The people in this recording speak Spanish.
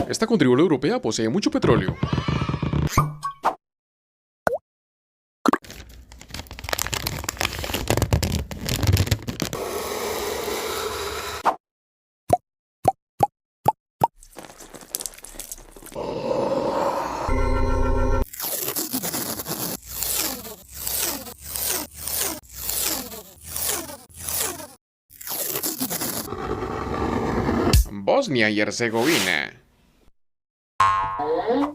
Esta contribución europea posee mucho petróleo. Bosnia y Herzegovina.